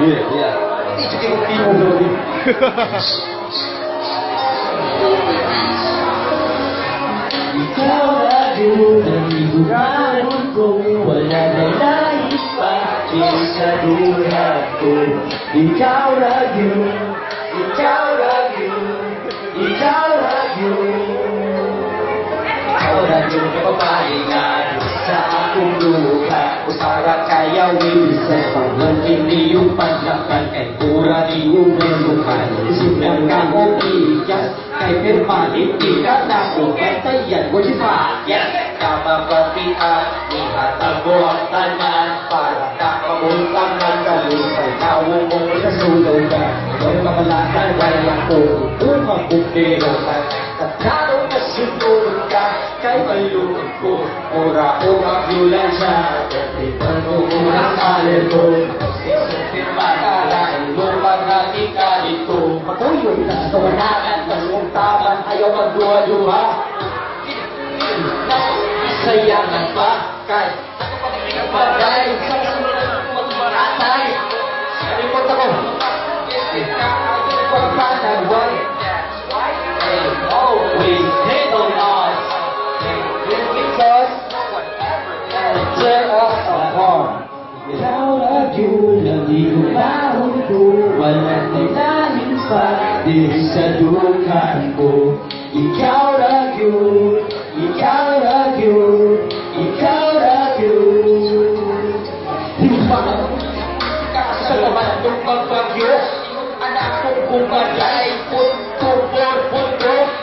Itu kita bingung berarti. Ikaw lagi ang higuran ko, wala na lain pa sa dulat ko. Ikaw lagi, ikaw lagi, ikaw lagi. Ikaw lagi papahingan sa akong luha. Para kaya wilsan pag-hindi yung paglakan kay pura di yung melukan. Silang kang ikas kay permanit ika na kung katayan mo si Fayan. Kamapatian, ihatago ang tanan para kakamuntang magkalipay. Tawong mong nasulaw ka, huwag mamalakan kaya ko upang bukero ka. Katarong nasunod ka kay malunod ko, ora o magulan siya. Ito ang alin ko, isipin makalain mo maghati ka dito. Patuloy na kawalangan, mas taman ayaw magduwa-duwa. Sayangan pa kay bagay sa magmaratay. Salimot ako, pagpanagway. Always hate on us, because tear us apart. Without you, nag-iulahon ko, wala nailalim pa di sa dukan ko. Ikaw lang yun, ikaw lang yun, ikaw lang yun. Sa laman ng pagbagyo, anak kong bumagay, pundo,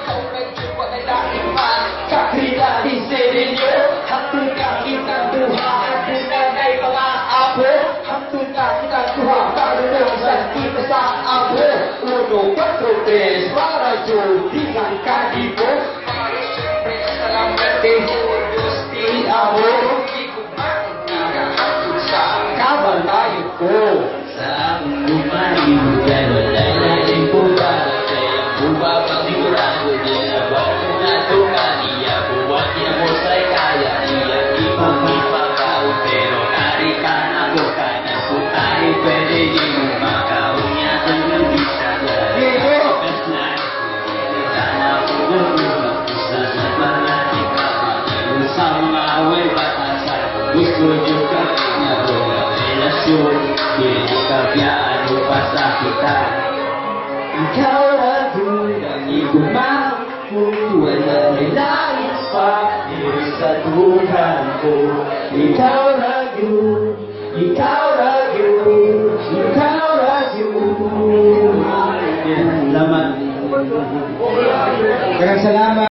kung medyo patay dahil man, kakilali sa ninyo, hangtong kakitang buha, hangtong nanay mga apo, hangtong kakitang buha, parang sa kita sa apo, 1, 4, 3, para judikan kadibo, para siyempre sa lamerte, gusti ako, di ko makakakakot sa kabantayo ko. Sa akong lumayo, pero laylay po ba, kaya po ba pasigurado nila, wag mo na tumaniya, buwag niya mo sa'y kaya, niya ipag-ipagaw, pero karikan ako, kanan po tayo, pwede di mo makaw niya, hanggang di siya dahil, best life, sana po gumulong, isa sa marami ka, sa mga away batasan, gusto niyo kami na relasyon, hindi kabiyaan mo pa sa kita. Ikaw lang yun ang igumang kung wala nilais pa sa duhan ko. Ikaw lang yun, ikaw lang yun, ikaw lang yun. Yan, laman. Salamat.